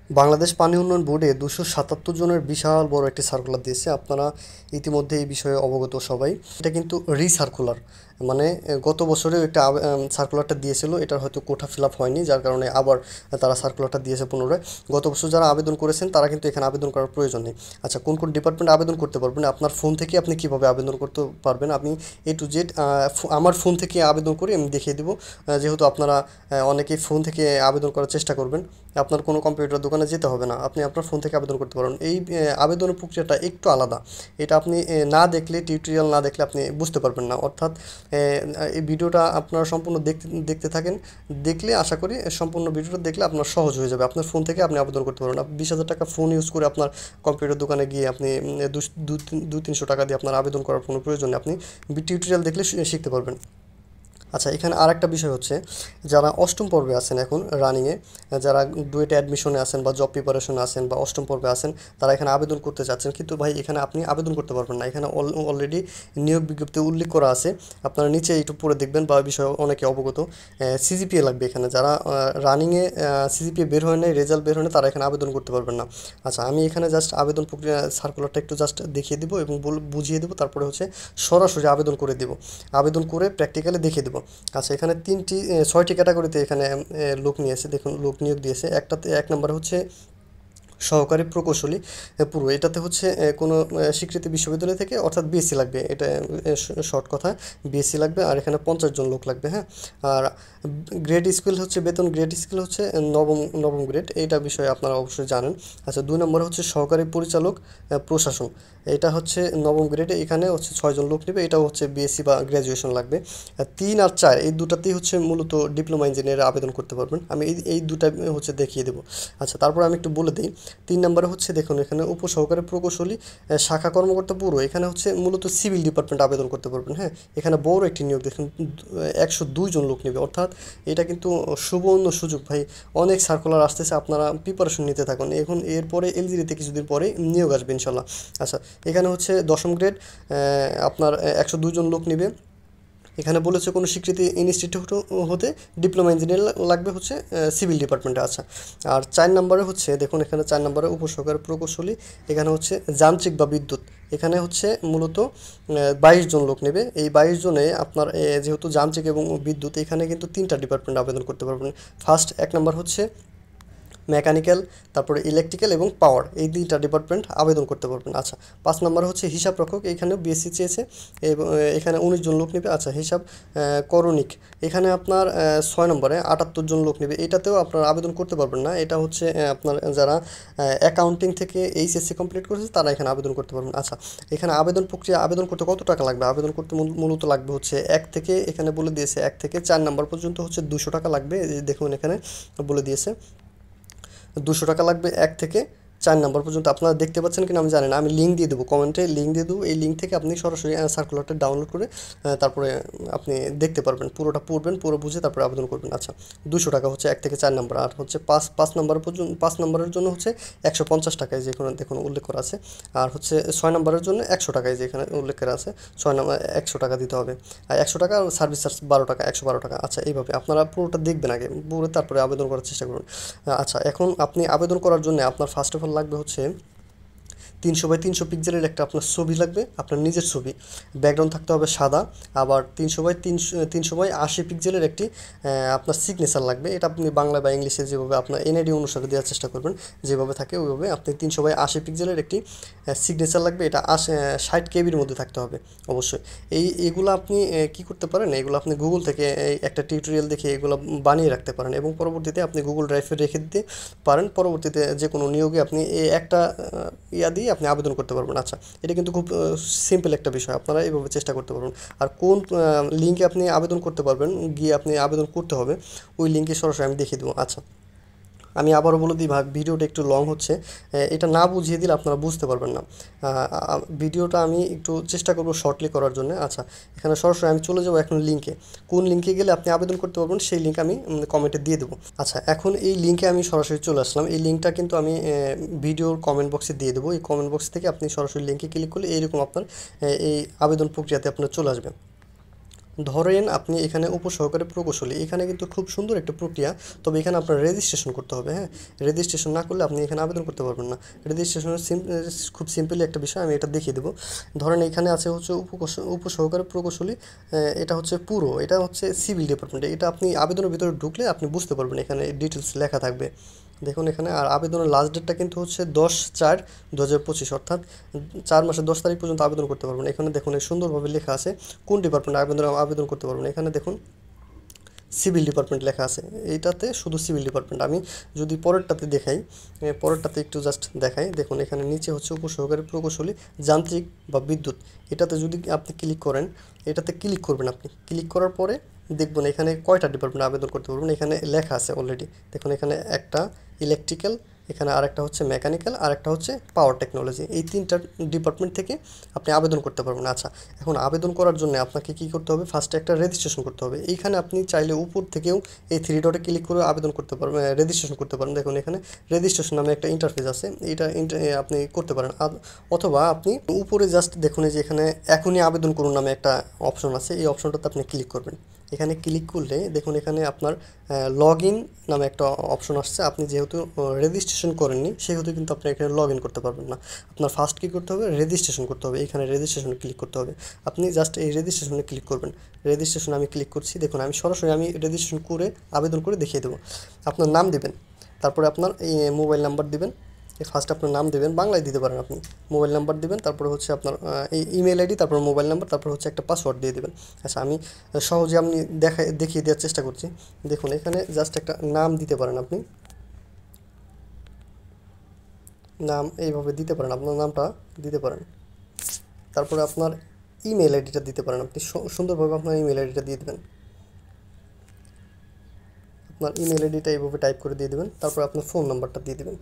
বাংলাদেশ পানি উন্নয়ন বোর্ডে 277 জনের বিশাল বড় একটি সার্কুলার দিয়েছে। আপনারা ইতিমধ্যে এই বিষয়ে অবগত সবাই। এটা কিন্তু রিসার্কুলার, মানে গত বছরেও একটা সার্কুলারটা দিয়েছিল, এটার হয়তো কোটা ফিল আপ হয়নি, যার কারণে আবার তারা সার্কুলারটা দিয়েছে পুনরায়। গত বছর যারা আবেদন করেছেন তারা কিন্তু এখানে আবেদন করার প্রয়োজন নেই। আচ্ছা, কোন কোন ডিপার্টমেন্টে আবেদন করতে পারবেন, আপনার ফোন থেকে আপনি কিভাবে আবেদন করতে পারবেন, আমি এ টু জেড আমার ফোন থেকে আবেদন করে আমি দেখিয়ে দেবো। যেহেতু আপনারা অনেকেই ফোন থেকে আবেদন করার চেষ্টা করবেন, আপনার কোনো কম্পিউটার দোকানে যেতে হবে না, আপনি আপনার ফোন থেকে আবেদন করতে পারবেন। এই আবেদনের প্রক্রিয়াটা একটু আলাদা, এটা আপনি না দেখলে, টিউটোরিয়াল না দেখলে আপনি বুঝতে পারবেন না। অর্থাৎ এই ভিডিওটা আপনারা সম্পূর্ণ দেখতে দেখতে থাকেন, দেখলে আশা করি সম্পূর্ণ ভিডিওটা দেখলে আপনার সহজ হয়ে যাবে। আপনার ফোন থেকে আপনি আবেদন করতে পারবেন। আপনি 20,000 টাকা ফোন ইউজ করে আপনার কম্পিউটার দোকানে গিয়ে আপনি 200-300 টাকা দিয়ে আপনার আবেদন করার কোনো প্রয়োজন নেই, আপনি টিউটোরিয়াল দেখলে শিখতে পারবেন। আচ্ছা, এখানে আর একটা বিষয় হচ্ছে, যারা অষ্টম পর্বে আছেন এখন রানিংয়ে, যারা ডুয়েটে অ্যাডমিশনে আছেন বা জব প্রিপারেশনে আছেন বা অষ্টম পর্বে আছেন, তারা এখানে আবেদন করতে চাচ্ছেন, কিন্তু ভাই এখানে আপনি আবেদন করতে পারবেন না। এখানে অলরেডি নিয়োগ বিজ্ঞপ্তি উল্লেখ করা আছে, আপনারা নিচে একটু পড়ে দেখবেন বা বিষয়ে অনেকে অবগত। সিজিপিএ লাগবে এখানে, যারা রানিংয়ে সিজিপিএ বের হয় নাই, রেজাল্ট বের হয় না, তারা এখানে আবেদন করতে পারবেন না। আচ্ছা, আমি এখানে জাস্ট আবেদন প্রক্রিয়া সার্কুলারটা একটু জাস্ট দেখিয়ে দেবো এবং বুঝিয়ে দেবো, তারপরে হচ্ছে সরাসরি আবেদন করে দেবো, আবেদন করে প্র্যাকটিক্যালি দেখিয়ে দেবো। আচ্ছা, এখানে 6টি ক্যাটাগরিতে এখানে লোক নিয়েছে, দেখুন লোক নিয়োগ দিয়েছে। একটাতে 1 নম্বরে হচ্ছে সহকারী প্রকৌশলী পুরো, এটাতে হচ্ছে কোনো স্বীকৃতি বিশ্ববিদ্যালয় থেকে, অর্থাৎ বিএসসি লাগবে, এটা শর্ট কথা, বিএসসি লাগবে। আর এখানে 50 জন লোক লাগবে, হ্যাঁ। আর গ্রেড স্কেল হচ্ছে, বেতন গ্রেড স্কেল হচ্ছে নবম নবম গ্রেড, এইটা বিষয়ে আপনারা অবশ্যই জানেন। আচ্ছা, 2 নম্বরে হচ্ছে সহকারী পরিচালক প্রশাসন, এটা হচ্ছে নবম গ্রেডে, এখানে হচ্ছে 6 জন লোক নেবে, এটাও হচ্ছে বিএসসি বা গ্র্যাজুয়েশন লাগবে। 3 আর 4 এই দুটাতেই হচ্ছে মূলত ডিপ্লোমা ইঞ্জিনিয়ারে আবেদন করতে পারবেন, আমি এই দুটা হচ্ছে দেখিয়ে দেবো। আচ্ছা, তারপর আমি একটু বলে দিই। 3 নম্বরে হচ্ছে দেখুন, এখানে উপসহকারী প্রকৌশলী শাখা কর্মকর্তা পুরো, এখানে হচ্ছে মূলত সিভিল ডিপার্টমেন্ট আবেদন করতে পারবেন, হ্যাঁ। এখানে বড় একটি নিয়োগ, দেখুন 102 জন লোক নেবে, অর্থাৎ এটা কিন্তু সুবর্ণ সুযোগ ভাই। অনেক সার্কুলার আসতেছে, আপনারা প্রিপারেশন নিতে থাকুন, এখন এরপরে এলজিডিতে কিছুদিন পরে নিয়োগ আসবে ইনশাল্লাহ। আচ্ছা, এখানে হচ্ছে দশম গ্রেড, আপনার 102 জন লোক নেবে। এখানে বলেছে কোনো স্বীকৃতি ইনস্টিটিউট হতে ডিপ্লোমা ইঞ্জিনিয়ার লাগবে হচ্ছে সিভিল ডিপার্টমেন্টে। আচ্ছা, আর 4 নম্বরে হচ্ছে দেখুন, এখানে 4 নম্বরে উপসহকারী প্রকৌশলী, এখানে হচ্ছে যান্ত্রিক বা বিদ্যুৎ, এখানে হচ্ছে মূলত 22 জন লোক নেবে। এই 22 জনে আপনার যেহেতু যান্ত্রিক এবং বিদ্যুৎ, এখানে কিন্তু 3টা ডিপার্টমেন্ট আবেদন করতে পারবেন। ফার্স্ট 1 নম্বর হচ্ছে মেকানিক্যাল, তারপরে ইলেকট্রিক্যাল এবং পাওয়ার, এই 2টা ডিপার্টমেন্ট আবেদন করতে পারবেন। আচ্ছা, 5 নম্বরে হচ্ছে হিসাব রক্ষক, এখানেও বিএসসি চেয়েছে এবং এখানে 19 জন লোক নেবে। আচ্ছা, হিসাব করণিক, এখানে আপনার 6 নম্বরে 78 জন লোক নেবে, এটাতেও আপনার আবেদন করতে পারবেন না, এটা হচ্ছে আপনার যারা অ্যাকাউন্টিং থেকে এইচএসসি কমপ্লিট করেছে তারা এখানে আবেদন করতে পারবেন। আচ্ছা, এখানে আবেদন প্রক্রিয়া, আবেদন করতে কত টাকা লাগবে, আবেদন করতে মূলত লাগবে হচ্ছে এখানে বলে দিয়েছে 1 থেকে 4 নম্বর পর্যন্ত হচ্ছে 200 টাকা লাগবে, এই দেখুন এখানে বলে দিয়েছে 200 টাকা লাগবে 1 থেকে 4 নম্বর পর্যন্ত। আপনারা দেখতে পাচ্ছেন কিনা আমি জানি না, আমি লিঙ্ক দিয়ে দেবো, কমেন্টে লিঙ্ক দিয়ে দেবো, এই লিঙ্ক থেকে আপনি সরাসরি সার্কুলারটা ডাউনলোড করে তারপরে আপনি দেখতে পারবেন, পুরোটা পড়বেন, পুরো বুঝে তারপরে আবেদন করবেন। আচ্ছা, 200 টাকা হচ্ছে 1 থেকে 4 নম্বর। আর হচ্ছে পাঁচ নম্বর পর্যন্ত, 5 নম্বরের জন্য হচ্ছে 150 টাকায় যেখানে দেখুন উল্লেখ করা আছে। আর হচ্ছে 6 নম্বরের জন্য 100 টাকায় যেখানে উল্লেখ করা আছে, 6 নম্বর 100 টাকা দিতে হবে। আর 100 টাকা, আর সার্ভিস চার্জ 12 টাকা, 112 টাকা। আচ্ছা, এইভাবে আপনারা পুরোটা দেখবেন আগে, পুরো তারপরে আবেদন করার চেষ্টা করুন। আচ্ছা, এখন আপনি আবেদন করার জন্য আপনার ফার্স্ট অফ অল লাগবে হচ্ছে 300 বাই 300 পিক্সেলের একটা আপনার ছবি লাগবে, আপনার নিজের ছবি, ব্যাকগ্রাউন্ড থাকতে হবে সাদা। আবার 300 বাই 80 পিক্সেলের একটি আপনার সিগনেচার লাগবে, এটা আপনি বাংলা বা ইংলিশে যেভাবে আপনার এনআইডি অনুসারে দেওয়ার চেষ্টা করবেন, যেভাবে থাকে ওইভাবে আপনি 300 বাই 80 পিক্সেলের একটি সিগনেচার লাগবে, এটা 60 কেবির মধ্যে থাকতে হবে অবশ্যই। এগুলো আপনি কি করতে পারেন, এগুলো আপনি গুগল থেকে একটা টিউটোরিয়াল দেখে এগুলো বানিয়ে রাখতে পারেন এবং পরবর্তীতে আপনি গুগল ড্রাইভে রেখে দিতে পারেন, পরবর্তীতে যে কোনো নিয়োগে আপনি এই একটা দিয়ে আপনি আবেদন করতে পারবেন। আচ্ছা, এটা কিন্তু খুব সিম্পল একটা বিষয়, আপনারা এইভাবে চেষ্টা করতে পারবেন। আর কোন লিঙ্কে আপনি আবেদন করতে পারবেন, গিয়ে আপনি আবেদন করতে হবে, ওই লিঙ্কে সরাসরি আমি দেখিয়ে দেবো। আচ্ছা, আমি আবারও বলে দিই ভাই, ভিডিওটা একটু লং হচ্ছে, এটা না বুঝিয়ে দিলে আপনারা বুঝতে পারবেন না। ভিডিওটা আমি একটু চেষ্টা করব শর্টলি করার জন্য। আচ্ছা, এখানে সরাসরি আমি চলে যাবো এখন লিঙ্কে, কোন লিঙ্কে গেলে আপনি আবেদন করতে পারবেন সেই লিঙ্ক আমি কমেন্টে দিয়ে দেবো। আচ্ছা, এখন এই লিঙ্কে আমি সরাসরি চলে আসলাম, এই লিঙ্কটা কিন্তু আমি ভিডিওর কমেন্ট বক্সে দিয়ে দেবো, এই কমেন্ট বক্স থেকে আপনি সরাসরি লিঙ্কে ক্লিক করলে এইরকম আপনার এই আবেদন প্রক্রিয়াতে আপনার চলে আসবে। ধরেন আপনি এখানে উপসহকারী প্রকৌশলী, এখানে কিন্তু খুব সুন্দর একটা প্রক্রিয়া, তবে এখানে আপনার রেজিস্ট্রেশন করতে হবে। হ্যাঁ, রেজিস্ট্রেশন না করলে আপনি এখানে আবেদন করতে পারবেন না। রেজিস্ট্রেশনের খুব সিম্পলি একটা বিষয়, আমি এটা দেখিয়ে দেবো। ধরেন এখানে আছে হচ্ছে উপসহকারী প্রকৌশলী, এটা হচ্ছে পুরো, এটা হচ্ছে সিভিল ডিপার্টমেন্টে। এটা আপনি আবেদনের ভিতরে ঢুকলে আপনি বুঝতে পারবেন, এখানে ডিটেলস লেখা থাকবে। দেখুন এখানে, আর আবেদনের লাস্ট ডেটটা কিন্তু হচ্ছে 10/4/2025, অর্থাৎ 4 মাসের 10 তারিখ পর্যন্ত আবেদন করতে পারবেন। এখানে দেখুন সুন্দরভাবে লেখা আছে কোন ডিপার্টমেন্টে আবেদন করতে পারবেন। এখানে দেখুন সিভিল ডিপার্টমেন্ট লেখা আছে, এইটাতে শুধু সিভিল ডিপার্টমেন্ট। আমি যদি পরেরটাতে দেখাই, পরেরটাতে একটু জাস্ট দেখাই, দেখুন এখানে নিচে হচ্ছে উপসহকারী প্রকৌশলী যান্ত্রিক বা বিদ্যুৎ, এটাতে যদি আপনি ক্লিক করেন, এটাতে ক্লিক করবেন। আপনি ক্লিক করার পরে দেখবেন এখানে কয়টা ডিপার্টমেন্ট আবেদন করতে পারবেন, এখানে লেখা আছে অলরেডি। দেখুন এখানে একটা ইলেকট্রিক্যাল, এখানে আরেকটা হচ্ছে মেকানিক্যাল, আর একটা হচ্ছে পাওয়ার টেকনোলজি। এই তিনটা ডিপার্টমেন্ট থেকে আপনি আবেদন করতে পারবেন। আচ্ছা, এখন আবেদন করার জন্য আপনাকে কী করতে হবে, ফার্স্টে একটা রেজিস্ট্রেশন করতে হবে। এইখানে আপনি চাইলে উপর থেকেও এই 3 ডটে ক্লিক করে আবেদন করতে পারবেন, রেজিস্ট্রেশন করতে পারেন। দেখুন এখানে রেজিস্ট্রেশন নামে একটা ইন্টারফেস আছে, এটা আপনি করতে পারেন। অথবা আপনি উপরে জাস্ট দেখুন যে এখানে এখনই আবেদন করুন নামে একটা অপশন আছে, এই অপশনটাতে আপনি ক্লিক করবেন। এখানে ক্লিক করলে দেখুন এখানে আপনার লগ ইন নামে একটা অপশন আসছে। আপনি যেহেতু রেজিস্ট্রেশন করেননি, সেহেতু কিন্তু আপনি এখানে লগ ইন করতে পারবেন না। আপনার ফার্স্ট কী করতে হবে, রেজিস্ট্রেশন করতে হবে। এখানে রেজিস্ট্রেশনে ক্লিক করতে হবে। আপনি জাস্ট এই রেজিস্ট্রেশনে ক্লিক করবেন। রেজিস্ট্রেশন আমি ক্লিক করছি, দেখুন আমি সরাসরি রেজিস্ট্রেশন করে আবেদন করে দেখিয়ে দেবো। আপনার নাম দেবেন, তারপরে আপনার এই মোবাইল নাম্বার দেবেন। ফার্স্ট আপনার নাম দেবেন, বাংলায় দিতে পারেন আপনি। মোবাইল নাম্বার দিবেন, তারপরে হচ্ছে আপনার এই ইমেল আইডি, তারপর মোবাইল নাম্বার, তারপর হচ্ছে একটা পাসওয়ার্ড দিয়ে দেবেন। আচ্ছা, আমি সহজে আপনি দেখিয়ে দেওয়ার চেষ্টা করছি। দেখুন এখানে জাস্ট একটা নাম দিতে পারেন আপনি, নাম এইভাবে দিতে পারেন, আপনার নামটা দিতে পারেন। তারপরে আপনার ইমেল আইডিটা দিতে পারেন আপনি, সুন্দরভাবে আপনার ইমেল আইডিটা দিয়ে দেবেন। আপনার ইমেল আইডিটা এইভাবে টাইপ করে দিয়ে দেবেন, তারপর আপনার ফোন নাম্বারটা দিয়ে দেবেন।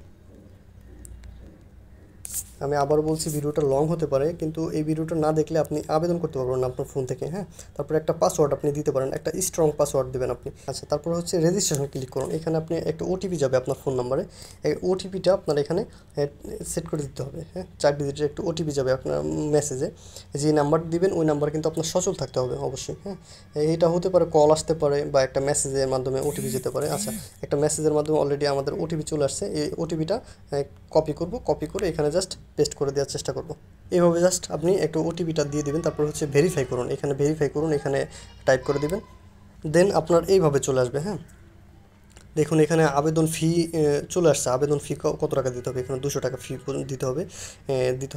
আমি আবার বলছি, ভিডিওটা লং হতে পারে, কিন্তু এই ভিডিওটা না দেখলে আপনি আবেদন করতে পারবেন না আপনার ফোন থেকে। হ্যাঁ, তারপরে একটা পাসওয়ার্ড আপনি দিতে পারেন, একটা স্ট্রং পাসওয়ার্ড দেবেন আপনি। আচ্ছা, তারপরে হচ্ছে রেজিস্ট্রেশন ক্লিক করুন। এখানে আপনি একটা ওটিপি যাবে আপনার ফোন নাম্বারে, এই ওটিপিটা আপনার এখানে সেট করে দিতে হবে। হ্যাঁ, 4 ডিজিটের একটা ওটিপি যাবে আপনার মেসেজে। যে নাম্বার দিবেন ওই নাম্বার কিন্তু আপনার সচল থাকতে হবে অবশ্যই। হ্যাঁ, এটা হতে পারে কল আসতে পারে বা একটা মেসেজের মাধ্যমে ওটিপি যেতে পারে। আচ্ছা, একটা মেসেজের মাধ্যমে অলরেডি আমাদের ওটিপি চলে আসছে, এই ওটিপিটা কপি করব, কপি করে এখানে জাস্ট পেস্ট করে দেওয়ার চেষ্টা করব। এইভাবে জাস্ট আপনি একটু ওটিপিটা দিয়ে দিবেন, তারপর হচ্ছে ভেরিফাই করুন। এখানে ভেরিফাই করুন, এখানে টাইপ করে দিবেন, দেন আপনার এইভাবে চলে আসবে। হ্যাঁ, দেখুন এখানে আবেদন ফি চলে আসছে। আবেদন ফি কত টাকা দিতে হবে, এখানে 200 টাকা ফি দিতে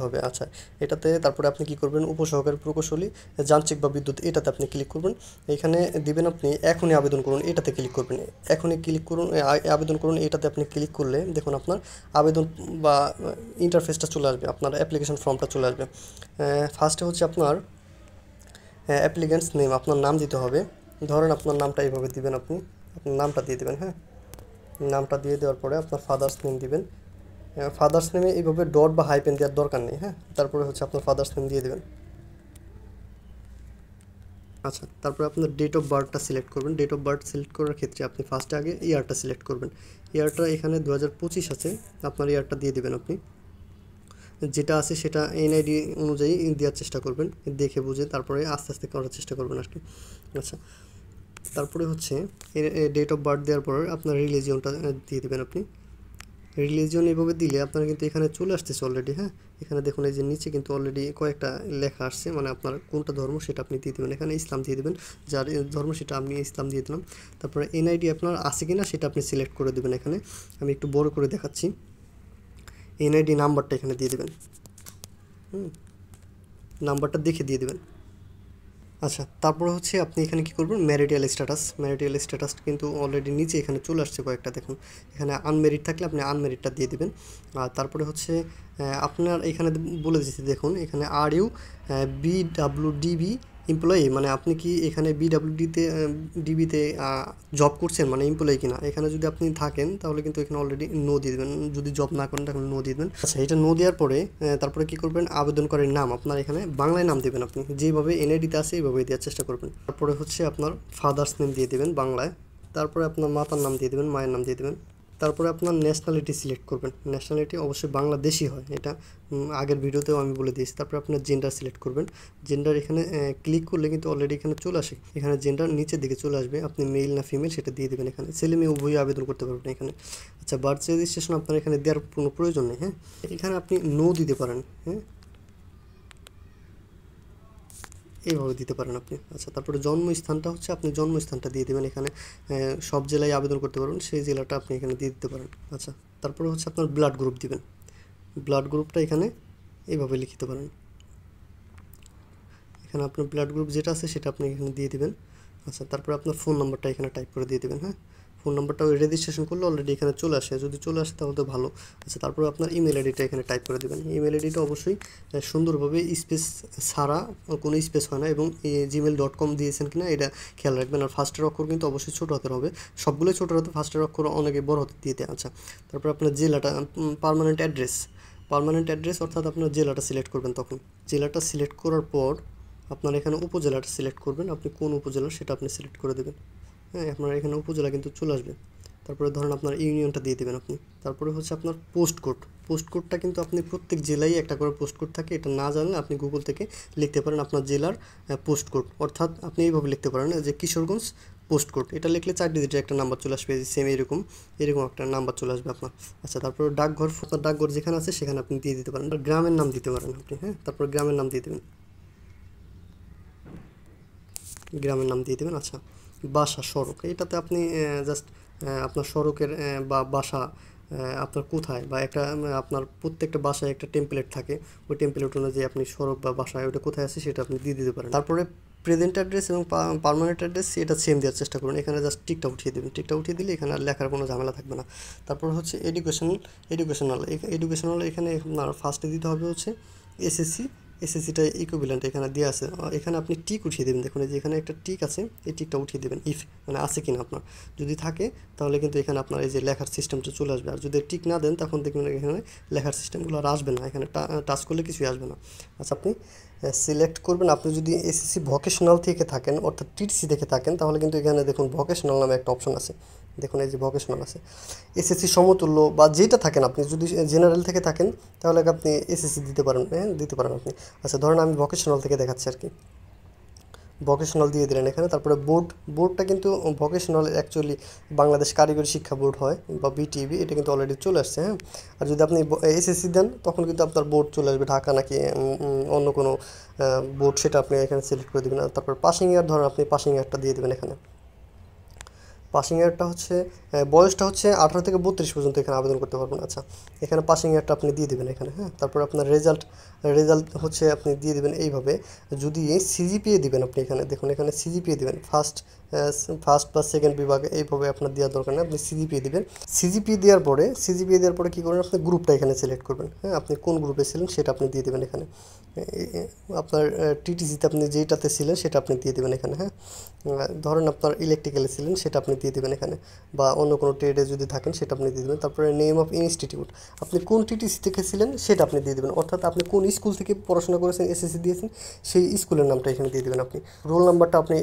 হবে। আচ্ছা, এটাতে তারপরে আপনি কি করবেন, উপসহকারী প্রকৌশলী যান্ত্রিক বা বিদ্যুৎ, এটাতে আপনি ক্লিক করবেন। এখানে দিবেন আপনি এখনই আবেদন করুন, এটাতে ক্লিক করবেন। এখনই ক্লিক করুন, আবেদন করুন, এটাতে আপনি ক্লিক করলে দেখুন আপনার আবেদন বা ইন্টারফেসটা চলে আসবে, আপনার অ্যাপ্লিকেশন ফর্মটা চলে আসবে। ফার্স্টে হচ্ছে আপনার অ্যাপ্লিকেন্টস নেম, আপনার নাম দিতে হবে। ধরেন আপনার নামটা এইভাবে দিবেন, আপনি আপনার নামটা দিয়ে দেবেন। হ্যাঁ, নামটা দিয়ে দেওয়ার পরে আপনার ফাদার্স নেম দিবেন। ফাদার্স নেমে এইভাবে ডট বা হাইপেন দেওয়ার দরকার নেই। হ্যাঁ, তারপরে হচ্ছে আপনার ফাদার্স নেম দিয়ে দেবেন। আচ্ছা, তারপরে আপনার ডেট অফ বার্থটা সিলেক্ট করবেন। ডেট অফ বার্থ সিলেক্ট করার ক্ষেত্রে আপনি ফার্স্টে আগে ইয়ারটা সিলেক্ট করবেন। ইয়ারটা এখানে 2025 আছে, আপনার ইয়ারটা দিয়ে দেবেন আপনি। যেটা আছে সেটা এনআইডি অনুযায়ী দেওয়ার চেষ্টা করবেন, দেখে বুঝে তারপরে আস্তে আস্তে করার চেষ্টা করবেন আর কি। আচ্ছা, তারপরে হচ্ছে ডেট অফ বার্থ দেওয়ার পর আপনার রিলিজিয়নটা দিয়ে দেবেন আপনি। রিলিজিয়ন এভাবে দিলে আপনার কিন্তু এখানে চলে আসতেছে অলরেডি। হ্যাঁ, এখানে দেখুন এই যে নিচে কিন্তু অলরেডি কয়েকটা লেখা আসছে, মানে আপনার কোনটা ধর্ম সেটা আপনি দিয়ে দেবেন। এখানে ইসলাম দিয়ে দেবেন, যার ধর্ম সেটা আমি ইসলাম দিয়ে দিলাম। তারপরে এনআইডি আপনার আছে কি না সেটা আপনি সিলেক্ট করে দেবেন। এখানে আমি একটু বড় করে দেখাচ্ছি, এনআইডি নাম্বারটা এখানে দিয়ে দেবেন। নাম্বারটা দেখে দিয়ে দেবেন। আচ্ছা, তারপরে হচ্ছে আপনি এখানে কি করবেন, ম্যারিটাল স্ট্যাটাস কিন্তু অলরেডি নিচে এখানে চলে আসছে কয়েকটা, দেখুন এখানে আনমেরিড থাকলে আপনি আনমেরিডটা দিয়ে দেবেন। আর তারপরে হচ্ছে আপনার এখানে বলে দিচ্ছি, দেখুন এখানে আর ইউ বিডাব্লিউডিবি এমপ্লয়ি, মানে আপনি কি এখানে ডিবিতে জব করছেন, মানে এমপ্লয়ি কিনা। এখানে যদি আপনি থাকেন তাহলে কিন্তু এখানে অলরেডি নো দিয়ে দেবেন, যদি জব না করেন তাহলে নো দিয়ে দেবেন। আচ্ছা, এটা নো দেওয়ার পরে তারপরে কি করবেন, আবেদনকারীর নাম আপনার এখানে বাংলায় নাম দেবেন, আপনি যেভাবে এনআইডিতে আছে এইভাবেই দেওয়ার চেষ্টা করবেন। তারপরে হচ্ছে আপনার ফাদার্স নেম দিয়ে দেবেন বাংলায়, তারপরে আপনার মাতার নাম দিয়ে দেবেন, মায়ের নাম দিয়ে দেবেন। তারপরে আপনার ন্যাশনালিটি সিলেক্ট করবেন, ন্যাশনালিটি অবশ্যই বাংলাদেশি হয়, এটা আগের ভিডিওতেও আমি বলে দিয়েছি। তারপরে আপনার জেন্ডার সিলেক্ট করবেন, জেন্ডার এখানে ক্লিক করলে কিন্তু অলরেডি এখানে চলে আসে, এখানে জেন্ডার নিচের দিকে চলে আসবে, আপনি মেল না ফিমেল সেটা দিয়ে দেবেন। এখানে ছেলে মেয়ে উভয়ই আবেদন করতে পারবেন এখানে। আচ্ছা, বার্থ রেজিস্ট্রেশন আপনার এখানে দেওয়ার কোনো প্রয়োজন নেই, হ্যাঁ, এখানে আপনি নো দিতে পারেন, হ্যাঁ, এইভাবে দিতে পারেন আপনি। আচ্ছা, তারপরে জন্মস্থানটা হচ্ছে আপনি জন্মস্থানটা দিয়ে দেবেন এখানে, সব জেলায় আবেদন করতে পারবেন, সেই জেলাটা আপনি এখানে দিয়ে দিতে পারেন। আচ্ছা, তারপরে হচ্ছে আপনার ব্লাড গ্রুপ দিবেন, ব্লাড গ্রুপটা এখানে এইভাবে লিখতে পারেন, এখানে আপনার ব্লাড গ্রুপ যেটা আছে সেটা আপনি এখানে দিয়ে দিবেন। আচ্ছা, তারপরে আপনার ফোন নাম্বারটা এখানে টাইপ করে দিয়ে দেবেন, হ্যাঁ, ফোন নাম্বারটা রেজিস্ট্রেশন করলে অলরেডি এখানে চলে আসে, যদি চলে আসে তাহলে তো ভালো। আচ্ছা, তারপরে আপনার ইমেল আইডিটা এখানে টাইপ করে দেবেন, ইমেল আইডিটা অবশ্যই সুন্দরভাবে স্পেস ছাড়া, কোনো স্পেস হয় না, এবং gmail.com দিয়েছেন কিনা এটা খেয়াল রাখবেন। আর ফার্স্টের অক্ষর কিন্তু অবশ্যই ছোটো হাতের হবে, সবগুলোই ছোটো হাতে, ফার্স্টের অক্ষর অনেকে বড় হাতে দিয়ে দেয়। আচ্ছা, তারপরে আপনার জেলাটা, পার্মানেন্ট অ্যাড্রেস অর্থাৎ আপনার জেলাটা সিলেক্ট করবেন। তখন জেলাটা সিলেক্ট করার পর আপনার এখানে উপজেলাটা সিলেক্ট করবেন, আপনি কোন উপজেলা সেটা আপনি সিলেক্ট করে দেবেন, হ্যাঁ, আপনার এখানে উপজেলা কিন্তু চলে আসবে। তারপরে ধরেন আপনার ইউনিয়নটা দিয়ে দেবেন আপনি। তারপরে হচ্ছে আপনার পোস্ট কোডটা কিন্তু আপনি প্রত্যেক জেলায় একটা করে পোস্ট কোড থাকে, এটা না জানলে আপনি গুগল থেকে লিখতে পারেন আপনার জেলার পোস্ট কোড, অর্থাৎ আপনি এইভাবে লিখতে পারেন যে কিশোরগঞ্জ পোস্ট কোড, এটা লিখলে 4 ডিজিটের একটা নাম্বার চলে আসবে, সেম এরকম একটা নাম্বার চলে আসবে আপনার। আচ্ছা, তারপর ডাকঘর যেখানে আছে সেখানে আপনি দিয়ে দিতে পারেন, গ্রামের নাম দিতে পারেন আপনি, হ্যাঁ, তারপর গ্রামের নাম দিয়ে দেবেন, আচ্ছা, বাসা, সড়ক, এটাতে আপনি জাস্ট আপনার সড়কের বা বাসা আপনার কোথায়, বা একটা আপনার প্রত্যেকটা বাসায় একটা টেমপ্লেট থাকে, ওই টেমপ্লেট অনুযায়ী আপনি সড়ক বা বাসায় ওটা কোথায় আছে সেটা আপনি দিয়ে দিতে পারেন। তারপরে প্রেজেন্ট অ্যাড্রেস এবং পার্মানেন্ট অ্যাড্রেস এটা সেম দেওয়ার চেষ্টা করুন, এখানে জাস্ট টিকটা উঠিয়ে দেবেন, টিকটা উঠিয়ে দিলে এখানে আর লেখার কোনো ঝামেলা থাকবে না। তারপর হচ্ছে এডুকেশনাল এখানে আপনার ফার্স্টে দিতে হবে হচ্ছে এসএসসিটা ইকুইভ্যালেন্ট এখানে দেওয়া আছে, এখানে আপনি টিক উঠিয়ে দেবেন। দেখুন এই যে এখানে একটা টিক আছে, এই টিকটা উঠিয়ে দেবেন, ইফ মানে আছে কিনা আপনার, যদি থাকে তাহলে কিন্তু এখানে আপনার এই যে লেখার সিস্টেমটা চলে আসবে, আর যদি টিক না দেন তখন দেখবেন এখানে লেখার সিস্টেমগুলো আর আসবে না, এখানে টাচ করলে কিছুই আসবে না। আচ্ছা, আপনি সিলেক্ট করবেন, আপনি যদি এসএসসি ভোকেশনাল থেকে থাকেন অর্থাৎ টিটিসি থেকে থাকেন তাহলে কিন্তু এখানে দেখুন ভোকেশনাল নামে একটা অপশন আছে, দেখুন এই যে ভোকেশনাল আছে, এসএসসি সমতুল্য বা যেটা থাকেন, আপনি যদি জেনারেল থেকে থাকেন তাহলে আপনি এসএসসি দিতে পারেন, হ্যাঁ, দিতে পারেন আপনি। আচ্ছা, ধরেন আমি ভোকেশনাল থেকে দেখাচ্ছি আর কি, ভোকেশনাল দিয়ে দিলেন এখানে। তারপরে বোর্ডটা কিন্তু ভোকেশনাল অ্যাকচুয়ালি বাংলাদেশ কারিগরি শিক্ষা বোর্ড হয় বা বিটিবি, এটা কিন্তু অলরেডি চলে আসছে, হ্যাঁ। আর যদি আপনি এসএসসি দেন তখন কিন্তু আপনার বোর্ড চলে আসবে ঢাকা নাকি অন্য কোনো বোর্ড, সেটা আপনি এখানে সিলেক্ট করে দেবেন। তারপর পাসিং ইয়ার, ধরেন আপনি পাসিং ইয়ারটা দিয়ে দেবেন এখানে, পাসিং ইয়ারটা হচ্ছে বয়সটা হচ্ছে 18 থেকে 32 পর্যন্ত এখানে আবেদন করতে পারবেন। আচ্ছা, এখানে পাসিং ইয়ারটা আপনি দিয়ে দেবেন এখানে, হ্যাঁ। তারপর আপনার রেজাল্ট হচ্ছে আপনি দিয়ে দেবেন এইভাবে, যদি সিজিপিএ দিবেন আপনি এখানে দেখুন, এখানে সিজিপিএ দিবেন ফার্স্ট বা সেকেন্ড বিভাগে, এইভাবে আপনার দেওয়ার দরকার নেই, আপনি সিজিপিএ দিবেন। সিজিপিএ দেওয়ার পরে কী করবেন, আপনি গ্রুপটা এখানে সিলেক্ট করবেন, হ্যাঁ, আপনি কোন গ্রুপে ছিলেন সেটা আপনি দিয়ে দেবেন এখানে, আপনার টিটিসিতে আপনি যেটাতে ছিলেন সেটা আপনি দিয়ে দেবেন এখানে, হ্যাঁ। ধরেন আপনার ইলেকট্রিক্যালে ছিলেন সেটা আপনি দিয়ে দেবেন এখানে, বা অন্য কোনো ট্রেডে যদি থাকেন সেটা আপনি দিয়ে দেবেন। তারপরে নেম অফ ইনস্টিটিউট, আপনি কোন টিটিসি থেকে ছিলেন সেটা আপনি দিয়ে দেবেন, অর্থাৎ আপনি কোন স্কুল থেকে পড়াশোনা করেছেন, এসএসসি দিয়েছেন সেই স্কুলের নামটা এখানে দিয়ে দেবেন। আপনি রোল নাম্বারটা আপনি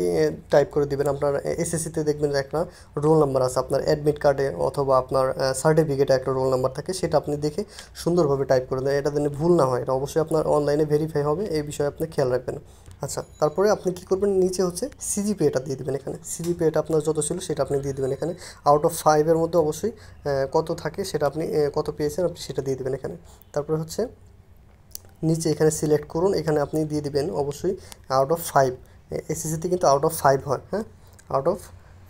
টাইপ করে দেবেন, আপনার এসএসসিতে দেখবেন যে একটা রোল নাম্বার আছে, আপনার অ্যাডমিট কার্ডে অথবা আপনার সার্টিফিকেটে একটা রোল নাম্বার থাকে, সেটা আপনি দেখে সুন্দরভাবে টাইপ করে দেন, এটা যেন ভুল না হয়, এটা অবশ্যই আপনার অনলাইনে ভেরিফাই হবে, এই বিষয়ে আপনি খেয়াল রাখবেন। আচ্ছা, তারপরে আপনি কী করবেন, নিচে হচ্ছে সিজিপিএটা দিয়ে দেবেন এখানে, সিজিপিএটা আপনার যত ছিল সেটা আপনি দিয়ে দেবেন এখানে, আউট অফ 5-এর মধ্যে অবশ্যই কত থাকে সেটা আপনি কত পেয়েছেন আপনি সেটা দিয়ে দেবেন এখানে। তারপরে হচ্ছে নিচে এখানে সিলেক্ট করুন, এখানে আপনি দিয়ে দিবেন অবশ্যই আউট অফ 5, এসএসসিতে কিন্তু আউট অফ 5 হয়, হ্যাঁ, আউট অফ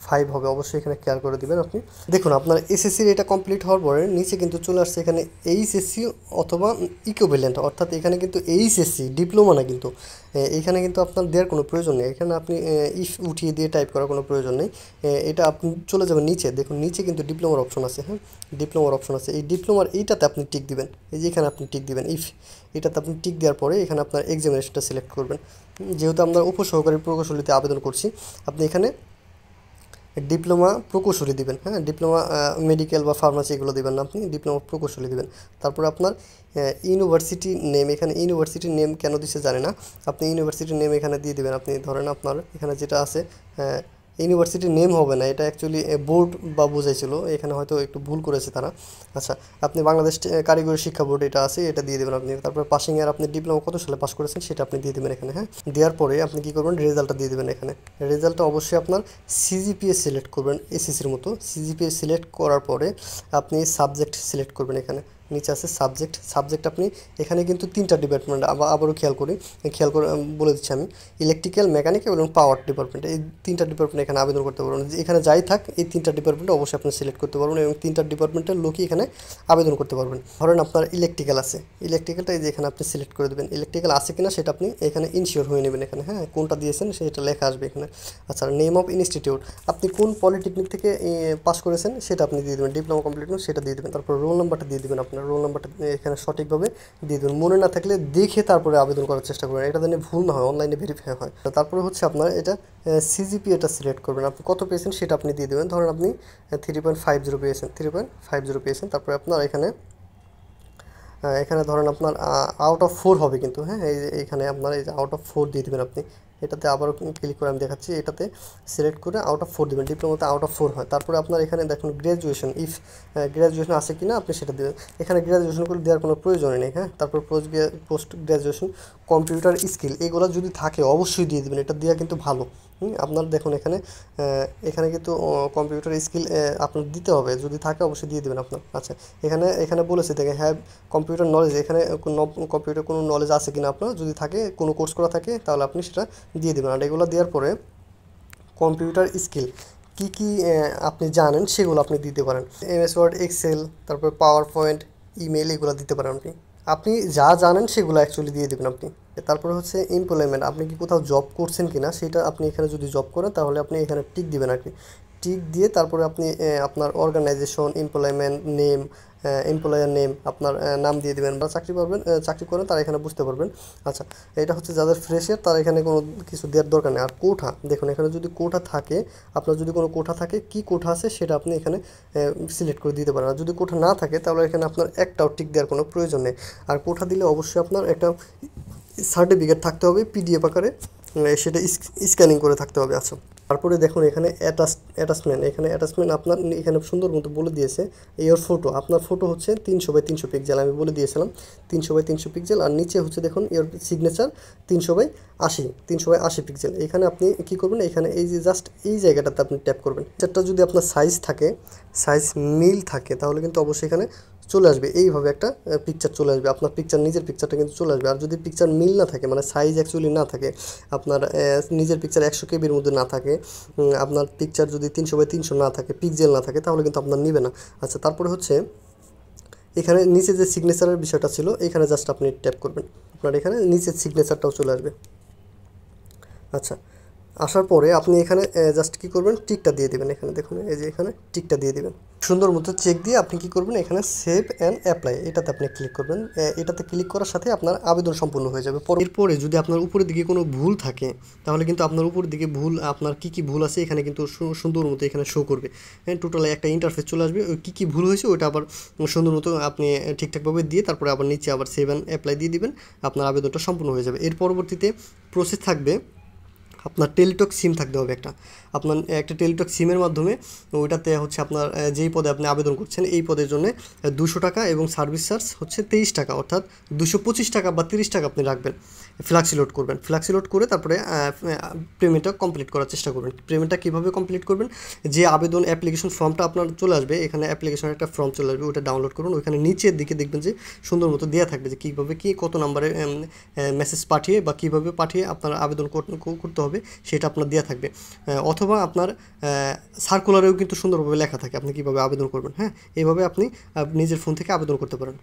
5 হবে, অবশ্যই এখানে খেয়াল করে দিবেন আপনি। দেখুন আপনার এসএসসির এটা কমপ্লিট হওয়ার পরে নিচে কিন্তু চলে আসছে এখানে এইচএসসি অথবা ইকুইভ্যালেন্ট, অর্থাৎ এখানে কিন্তু এইচএসসি ডিপ্লোমা না, কিন্তু এখানে কিন্তু আপনার দেওয়ার কোনো প্রয়োজন নেই, এখানে আপনি ইফ উঠিয়ে দিয়ে টাইপ করার কোনো প্রয়োজন নেই। এটা আপনি চলে যাবেন নিচে, দেখুন নিচে কিন্তু ডিপ্লোমার অপশন আছে, হ্যাঁ, ডিপ্লোমার অপশন আছে, এই ডিপ্লোমার এইটাতে আপনি টিক দিবেন, এই যে এখানে আপনি টিক দিবেন ইফ, এটাতে আপনি টিক দেওয়ার পরে এখানে আপনার এক্সামিনেশনটা সিলেক্ট করবেন, যেহেতু আমরা উপসহকারী প্রকৌশলীতে আবেদন করছি, আপনি এখানে ডিপ্লোমা প্রকৌশলী দিবেন, হ্যাঁ, ডিপ্লোমা মেডিকেল বা ফার্মাসি এগুলো দিবেন না, আপনি ডিপ্লোমা প্রকৌশলী দিবেন। তারপর আপনার ইউনিভার্সিটি নেম, এখানে ইউনিভার্সিটির নেম কেন দিচ্ছে জানি না, আপনি ইউনিভার্সিটির নেম এখানে দিয়ে দেবেন। আপনি ধরেন আপনার এখানে যেটা আছে ইউনিভার্সিটির নেম হবে না, এটা অ্যাকচুয়ালি বোর্ড বা বোঝাইছিল, এখানে হয়তো একটু ভুল করেছে তারা। আচ্ছা, আপনি বাংলাদেশ কারিগরি শিক্ষা বোর্ড এটা আছে, এটা দিয়ে দেবেন আপনি। তারপর পাসিং এর আপনি ডিপ্লোমা কত সালে পাস করেছেন সেটা আপনি দিয়ে দেবেন এখানে। হ্যাঁ, দেওয়ার পরে আপনি কি করবেন, রেজাল্টটা দিয়ে দেবেন এখানে। রেজাল্টটা অবশ্যই আপনার সিজিপিএ সিলেক্ট করবেন, এসএসসির মতো। সিজিপিএ সিলেক্ট করার পরে আপনি সাবজেক্ট সিলেক্ট করবেন এখানে, নিচে আছে সাবজেক্ট আপনি এখানে কিন্তু 3টা ডিপার্টমেন্ট, আবারও খেয়াল করে বলে দিচ্ছি আমি। ইলেকট্রিক্যাল, মেকানিক্যাল এবং পাওয়ার ডিপার্টমেন্ট, এই 3টা ডিপার্টমেন্ট এখানে আবেদন করতে পারবেন। এখানে যাই থাক এই 3টা ডিপার্টমেন্টে অবশ্যই আপনি সিলেক্ট করতে পারবেন এবং 3টা ডিপার্টমেন্টের লোকই এখানে আবেদন করতে পারবেন। ধরেন আপনার ইলেকট্রিক্যাল আছে, ইলেকট্রিক্যালটা এই যে এখানে আপনি সিলেক্ট করে দেবেন। ইলেকট্রিক্যাল আছে কিনা সেটা আপনি এখানে ইনশিওর হয়ে নেবেন এখানে। হ্যাঁ, কোনটা দিয়েছেন সেটা লেখা আসবে এখানে। আচ্ছা, নেম অফ ইনস্টিটিউট, আপনি কোন পলিটেকনিক থেকে পাস করেছেন সেটা আপনি দিয়ে দেবেন, ডিপ্লোমা কমপ্লিট সেটা দিয়ে দেবেন। তারপর রোল নাম্বারটা দিয়ে দেবেন, আপনার রোল নাম্বারটা এখানে সঠিকভাবে দিয়ে দেবেন। মনে না থাকলে দেখে তারপরে আবেদন করার চেষ্টা করবেন, এটা যেন ভুল না হয়, অনলাইনে ভেরিফাই হয়। তারপরে হচ্ছে আপনার এটা সিজিপিএটা সিলেক্ট করবেন, আপনি কত পেয়েছেন সেটা আপনি দিয়ে দেবেন। ধরেন আপনি 3.50 পেয়েছেন, 3.50 পেয়েছেন। তারপরে আপনার এখানে ধরেন আপনার আউট অফ 4 হবে কিন্তু। হ্যাঁ, এই যে এখানে আপনার এই যে আউট অফ 4 দিয়ে দেবেন আপনি। এটাতে আবারও ক্লিক করে আমি দেখাচ্ছি, এটাতে সিলেক্ট করে আউট অফ 4 দেবেন। ডিপ্লোমাতে আউট অফ 4 হয়। তারপরে আপনার এখানে দেখুন গ্র্যাজুয়েশন, গ্র্যাজুয়েশন আছে কি না আপনি সেটা দেবেন। এখানে গ্র্যাজুয়েশন করে দেওয়ার কোনো প্রয়োজনই নেই। হ্যাঁ, তারপর পোস্ট গ্র্যাজুয়েশন, কম্পিউটার স্কিল এগুলো যদি থাকে অবশ্যই দিয়ে দেবেন, এটা দেওয়া কিন্তু ভালো। আপনার দেখুন এখানে কিন্তু কম্পিউটার স্কিল আপনার দিতে হবে, যদি থাকে অবশ্যই দিয়ে দেবেন আপনার। আচ্ছা, এখানে বলেছে দেখে হ্যাঁ কম্পিউটার নলেজ, এখানে কম্পিউটার কোনো নলেজ আছে কিনা আপনার, যদি থাকে কোনো কোর্স করা থাকে তাহলে আপনি সেটা দিয়ে দেবেন। আর এগুলো দেওয়ার পরে কম্পিউটার স্কিল কী কী আপনি জানেন সেগুলো আপনি দিতে পারেন। এমএস ওয়ার্ড, এক্সেল, তারপর পাওয়ার পয়েন্ট, ইমেল এগুলো দিতে পারেন আপনি যা জানেন সেগুলো অ্যাকচুয়ালি দিয়ে দেবেন আপনি। তারপরে হচ্ছে এমপ্লয়মেন্ট, আপনি কি কোথাও জব করছেন কিনা সেটা আপনি এখানে যদি জব করেন তাহলে আপনি এখানে টিক দিবেন আর কি। টিক দিয়ে তারপরে আপনি আপনার organisation, employment name, employer name, আপনার নাম দিয়ে দেবেন। বা চাকরি করেন তারা এখানে বুঝতে পারবেন। আচ্ছা, এটা হচ্ছে যাদের ফ্রেশার তারা এখানে কোনো কিছু দেওয়ার দরকার নেই। আর কোঠা দেখুন, এখানে যদি কোঠা থাকে, আপনার যদি কোনো কোঠা থাকে, কি কোঠা আছে সেটা আপনি এখানে সিলেক্ট করে দিতে পারেন। আর যদি কোঠা না থাকে তাহলে এখানে আপনার একটাও টিক দেওয়ার কোনো প্রয়োজন নেই। আর কোঠা দিলে অবশ্যই আপনার একটা সার্টিফিকেট থাকতে হবে পিডিএফ আকারে, সেটা স্ক্যানিং করে থাকতে হবে। আচ্ছা, তারপরে দেখুন এখানে অ্যাটাচমেন্ট আপনার এখানে সুন্দর মতো বলে দিয়েছে এর ফটো, আপনার ফটো হচ্ছে 300x300 পিক্সেল, আমি বলে দিয়েছিলাম 300x300 পিক্সেল। আর নিচে হচ্ছে দেখুন এর সিগনেচার 300x80 পিক্সেল। এখানে আপনি কী করবেন, এখানে এই যে জাস্ট এই জায়গাটাতে আপনি ট্যাপ করবেন। সেটা যদি আপনার সাইজ মিল থাকে তাহলে কিন্তু অবশ্যই এখানে চলে আসবে, এইভাবে একটা পিকচার চলে আসবে, আপনার নিজের পিকচারটা কিন্তু চলে আসবে। আর যদি পিকচার মিল না থাকে, মানে সাইজ অ্যাকচুয়ালি না থাকে, আপনার নিজের পিকচার 100 কেবির মধ্যে না থাকে, আপনার পিকচার যদি 300x300 না থাকে, পিক্সেল না থাকে, তাহলে কিন্তু আপনার নিবে না। আচ্ছা, তারপরে হচ্ছে এখানে নিচে যে সিগনেচারের বিষয়টা ছিল এখানে জাস্ট আপনি ট্যাপ করবেন, আপনার এখানে নিচের সিগনেচারটাও চলে আসবে। আচ্ছা, আসার পরে আপনি এখানে জাস্ট কী করবেন, টিকটা দিয়ে দেবেন। এখানে দেখুন এই যে এখানে টিকটা দিয়ে দেবেন, সুন্দর মতো চেক দিয়ে আপনি কী করবেন, এখানে সেভ অ্যান্ড অ্যাপ্লাই এটাতে আপনি ক্লিক করবেন। এটাতে ক্লিক করার সাথে আপনার আবেদন সম্পূর্ণ হয়ে যাবে। এরপরে যদি আপনার উপরের দিকে কোনো ভুল থাকে তাহলে কিন্তু আপনার উপরের দিকে আপনার কী ভুল আছে এখানে কিন্তু সুন্দর মতো এখানে শো করবে। হ্যাঁ, টোটালি একটা ইন্টারফেস চলে আসবে, ওই কী ভুল হয়েছে ওইটা আবার সুন্দর মতো আপনি ঠিকঠাকভাবে দিয়ে তারপরে আবার নিচে আবার সেভ অ্যান্ড অ্যাপ্লাই দিয়ে দিবেন, আপনার আবেদনটা সম্পূর্ণ হয়ে যাবে। এর পরবর্তীতে প্রসেস থাকবে, আপনার টেলিটক সিম থাকতে হবে আপনার একটা টেলিটক সিমের মাধ্যমে ওইটাতে হচ্ছে আপনার যেই পদে আপনি আবেদন করছেন এই পদের জন্য 200 টাকা এবং সার্ভিস চার্জ হচ্ছে 23 টাকা, অর্থাৎ 225 টাকা বা 30 টাকা আপনি রাখবেন। ফ্ল্যাক্সি লোড করে তারপরে পেমেন্টটা কমপ্লিট করার চেষ্টা করবেন। পেমেন্টটা কীভাবে কমপ্লিট করবেন, যে আবেদন অ্যাপ্লিকেশন ফর্মটা আপনার চলে আসবে, এখানে অ্যাপ্লিকেশনের একটা ফর্ম চলে আসবে, ওটা ডাউনলোড করুন। ওইখানে নিচের দিকে দেখবেন যে সুন্দর মতো দেওয়া থাকবে যে কীভাবে কত নাম্বারে মেসেজ পাঠিয়ে বা কীভাবে পাঠিয়ে আপনার আবেদন করতে হবে সেটা আপনার দেওয়া থাকবে। অথবা আপনার সার্কুলারেও কিন্তু সুন্দরভাবে লেখা থাকে আপনি কীভাবে আবেদন করবেন। হ্যাঁ, এইভাবে আপনি নিজের ফোন থেকে আবেদন করতে পারেন।